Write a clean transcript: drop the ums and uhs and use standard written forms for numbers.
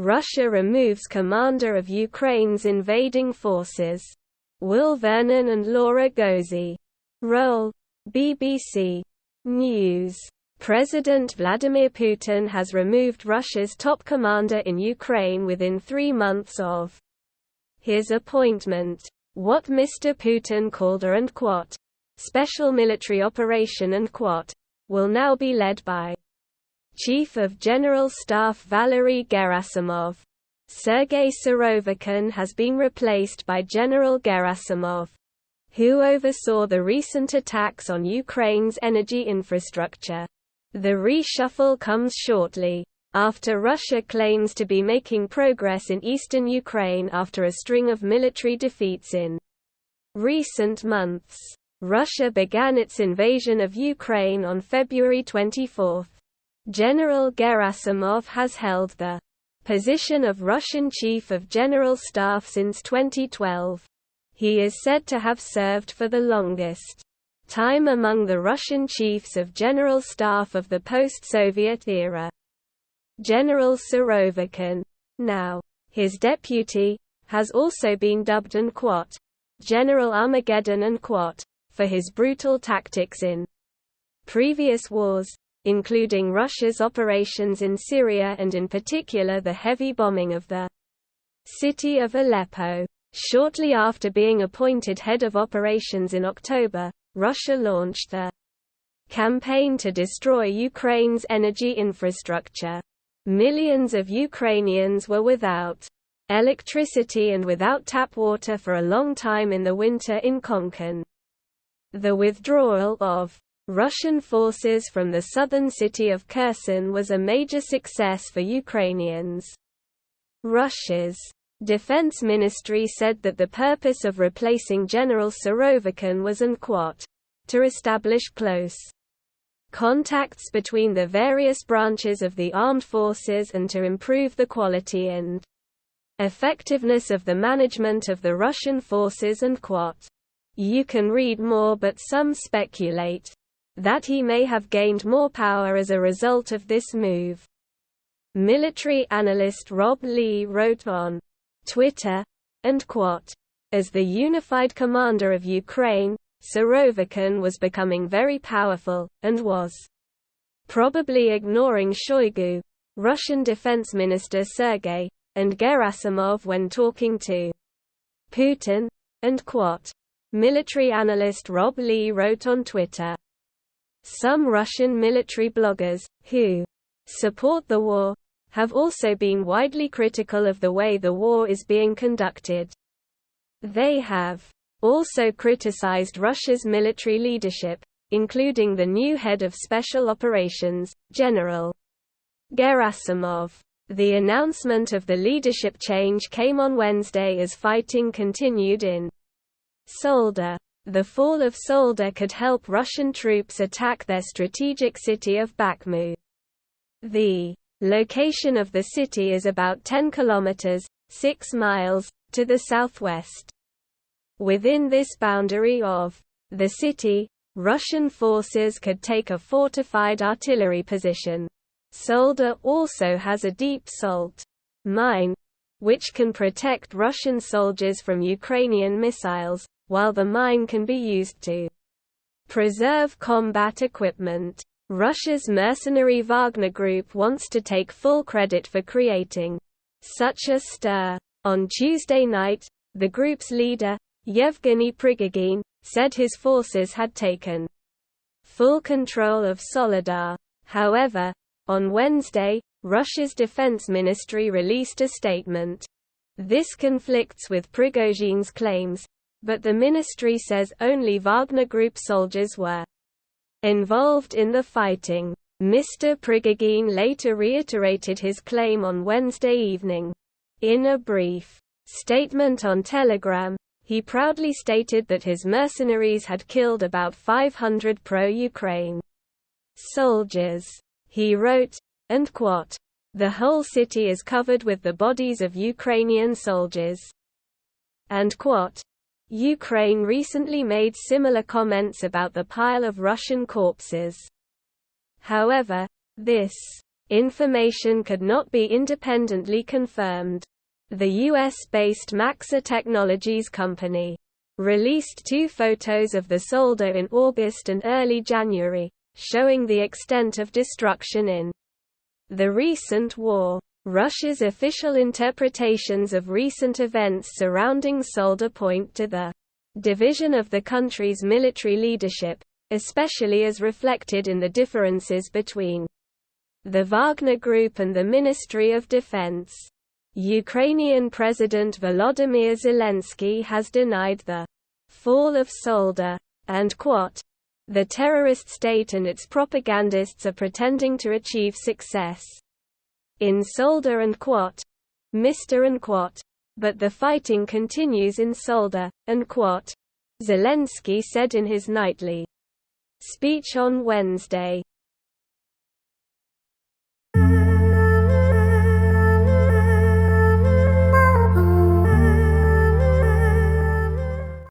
Russia removes commander of Ukraine's invading forces. Will Vernon and Laura Gozzi. Roll. BBC News. President Vladimir Putin has removed Russia's top commander in Ukraine within 3 months of his appointment. What Mr. Putin called a special military operation will now be led by Chief of General Staff Valery Gerasimov. Sergei Surovikin has been replaced by General Gerasimov, who oversaw the recent attacks on Ukraine's energy infrastructure. The reshuffle comes shortly after Russia claims to be making progress in eastern Ukraine after a string of military defeats in recent months. Russia began its invasion of Ukraine on February 24. General Gerasimov has held the position of Russian Chief of General Staff since 2012. He is said to have served for the longest time among the Russian Chiefs of General Staff of the post-Soviet era. General Surovikin, now his deputy, has also been dubbed General Armageddon for his brutal tactics in previous wars, including Russia's operations in Syria and in particular the heavy bombing of the city of Aleppo. Shortly after being appointed head of operations in October, Russia launched the campaign to destroy Ukraine's energy infrastructure. Millions of Ukrainians were without electricity and without tap water for a long time in the winter in Konkan. The withdrawal of Russian forces from the southern city of Kherson was a major success for Ukrainians. Russia's Defense Ministry said that the purpose of replacing General Surovikin was to establish close contacts between the various branches of the armed forces and to improve the quality and effectiveness of the management of the Russian forces and You can read more, but some speculate that he may have gained more power as a result of this move. Military analyst Rob Lee wrote on Twitter, and as the unified commander of Ukraine, Surovikin was becoming very powerful, and was probably ignoring Shoigu, Russian Defense Minister Sergei, and Gerasimov when talking to Putin, and military analyst Rob Lee wrote on Twitter. Some Russian military bloggers, who support the war, have also been widely critical of the way the war is being conducted. They have also criticized Russia's military leadership, including the new head of special operations, General Gerasimov. The announcement of the leadership change came on Wednesday as fighting continued in Soledar. The fall of Soledar could help Russian troops attack their strategic city of Bakhmut. The location of the city is about 10 kilometers, 6 miles, to the southwest. Within this boundary of the city, Russian forces could take a fortified artillery position. Soledar also has a deep salt mine, which can protect Russian soldiers from Ukrainian missiles, while the mine can be used to preserve combat equipment. Russia's mercenary Wagner Group wants to take full credit for creating such a stir. On Tuesday night, the group's leader, Yevgeny Prigogine, said his forces had taken full control of Soledar. However, on Wednesday, Russia's defense ministry released a statement. This conflicts with Prigogine's claims, but the ministry says only Wagner Group soldiers were involved in the fighting. Mr. Prigogine later reiterated his claim on Wednesday evening. In a brief statement on Telegram, he proudly stated that his mercenaries had killed about 500 pro-Ukraine soldiers. He wrote, and "The whole city is covered with the bodies of Ukrainian soldiers." And Ukraine recently made similar comments about the pile of Russian corpses. However, this Information could not be independently confirmed. The US-based Maxa Technologies company released 2 photos of the solder in August and early January, showing the extent of destruction in the recent war. Russia's official interpretations of recent events surrounding Solder point to the division of the country's military leadership, especially as reflected in the differences between the Wagner Group and the Ministry of Defense. Ukrainian President Volodymyr Zelensky has denied the fall of Solder, and the terrorist state and its propagandists are pretending to achieve success in Solder and Mr. and but the fighting continues in Solder, and Zelensky said in his nightly speech on Wednesday.